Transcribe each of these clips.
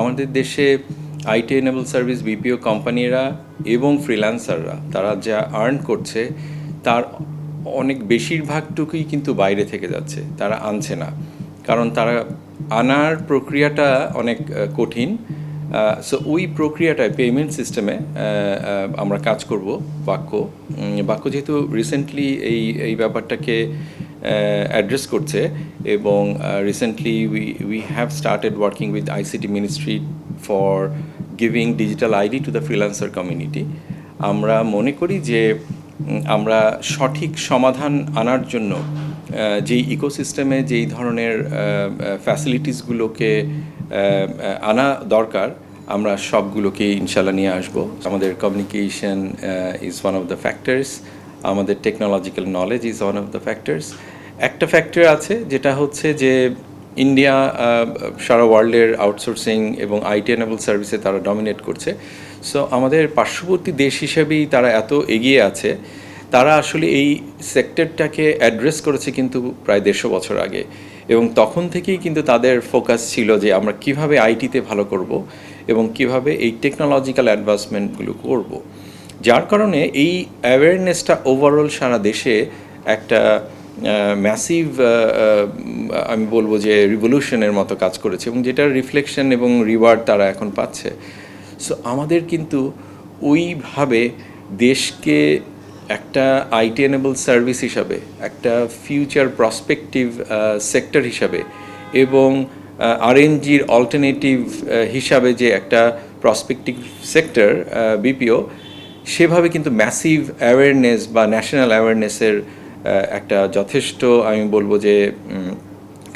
আমাদের দেশে IT enable service BPO কোম্পানিরা এবং ফ্রিল্যান্সাররা তারা যা আর্ন করছে তার অনেক বেশিরভাগটুকুই কিন্তু বাইরে থেকে যাচ্ছে, তারা আনছে না। কারণ তারা আনার প্রক্রিয়াটা অনেক কঠিন। সো ওই প্রক্রিয়াটায় পেমেন্ট সিস্টেমে আমরা কাজ করব। বাক্য যেহেতু রিসেন্টলি এই ব্যাপারটাকে অ্যাড্রেস করছে এবং recently we have started working with ICT ministry for giving digital ID to the freelancer community. আমরা মনে করি যে আমরা সঠিক সমাধান আনার জন্য যেই ইকোসিস্টেমে যেই ধরনের ফ্যাসিলিটিসগুলোকে আনা দরকার আমরা সবগুলোকে ইনশাল্লাহ নিয়ে আসব। আমাদের communication is one of the factors, আমাদের technological knowledge is one of the factors. একটা ফ্যাক্টর আছে যেটা হচ্ছে যে ইন্ডিয়া সারা ওয়ার্ল্ডের আউটসোর্সিং এবং আইটি এনেবল সার্ভিসে তারা ডমিনেট করছে। সো আমাদের পার্শ্ববর্তী দেশ হিসেবেই তারা এত এগিয়ে আছে, তারা আসলে এই সেক্টরটাকে অ্যাড্রেস করেছে কিন্তু প্রায় 150 বছর আগে, এবং তখন থেকেই কিন্তু তাদের ফোকাস ছিল যে আমরা কিভাবে আইটিতে ভালো করব এবং কিভাবে এই টেকনোলজিক্যাল অ্যাডভান্সমেন্টগুলো করব। যার কারণে এই অ্যাওয়ারনেসটা ওভারঅল সারা দেশে একটা ম্যাসিভ আমি বলবো যে রিভলিউশনের মতো কাজ করেছে, এবং যেটার রিফ্লেকশন এবং রিওয়ার্ড তারা এখন পাচ্ছে। সো আমাদের কিন্তু ওইভাবে দেশকে একটা আইটি এনেবল সার্ভিস হিসাবে, একটা ফিউচার প্রসপেক্টিভ সেক্টর হিসাবে এবং আরএনজির অল্টারনেটিভ হিসাবে যে একটা প্রসপেক্টিভ সেক্টর বিপিও, সেভাবে কিন্তু ম্যাসিভ অ্যাওয়ারনেস বা ন্যাশনাল অ্যাওয়ারনেসের একটা যথেষ্ট আমি বলবো যে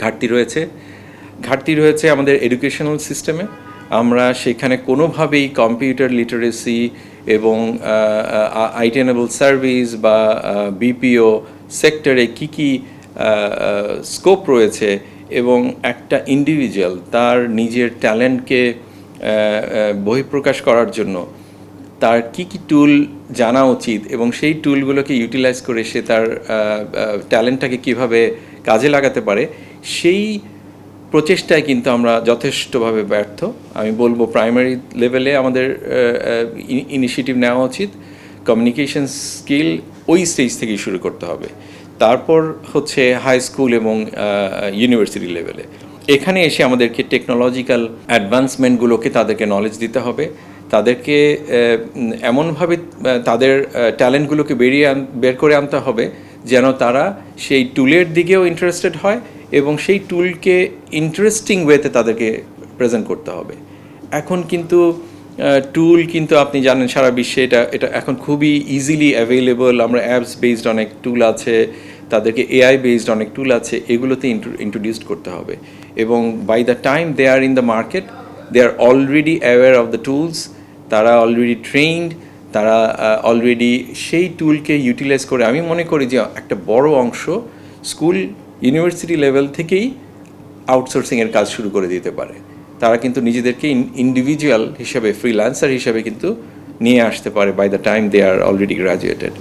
ঘাটতি রয়েছে আমাদের এডুকেশনাল সিস্টেমে। আমরা সেখানে কোনোভাবেই কম্পিউটার লিটারেসি এবং আইটি এনেবল সার্ভিস বা বিপিও সেক্টরে কী স্কোপ রয়েছে এবং একটা ইন্ডিভিজুয়াল তার নিজের ট্যালেন্টকে বহিঃপ্রকাশ করার জন্য তার কী টুল জানা উচিত এবং সেই টুলগুলোকে ইউটিলাইজ করে সে তার ট্যালেন্টটাকে কীভাবে কাজে লাগাতে পারে, সেই প্রচেষ্টায় কিন্তু আমরা যথেষ্টভাবে ব্যর্থ। আমি বলবো প্রাইমারি লেভেলে আমাদের ইনিশিয়েটিভ নেওয়া উচিত। কমিউনিকেশন স্কিল ওই স্টেজ থেকেই শুরু করতে হবে, তারপর হচ্ছে হাই স্কুল এবং ইউনিভার্সিটি লেভেলে। এখানে এসে আমাদেরকে টেকনোলজিক্যাল অ্যাডভান্সমেন্টগুলোকে তাদেরকে নলেজ দিতে হবে, তাদেরকে এমনভাবে তাদের ট্যালেন্টগুলোকে বের করে আনতে হবে যেন তারা সেই টুলের দিকেও ইন্টারেস্টেড হয় এবং সেই টুলকে ইন্টারেস্টিং ওয়েতে তাদেরকে প্রেজেন্ট করতে হবে। এখন কিন্তু টুল কিন্তু আপনি জানেন সারা বিশ্বে এটা এখন খুবই ইজিলি অ্যাভেলেবল। আমরা অ্যাপস বেসড অনেক টুল আছে, তাদেরকে এআই বেসড অনেক টুল আছে, এগুলোতে ইন্ট্রোডিউস করতে হবে। এবং by the time they are in the market, they are already aware of the tools, তারা অলরেডি ট্রেইনড, তারা অলরেডি সেই টুলকে ইউটিলাইজ করে আমি মনে করি যে একটা বড় অংশ স্কুল ইউনিভার্সিটি লেভেল থেকেই আউটসোর্সিংয়ের কাজ শুরু করে দিতে পারে। তারা কিন্তু নিজেদেরকে ইন্ডিভিজুয়াল হিসাবে, ফ্রিল্যান্সার হিসাবে কিন্তু নিয়ে আসতে পারে by the time they are already graduated.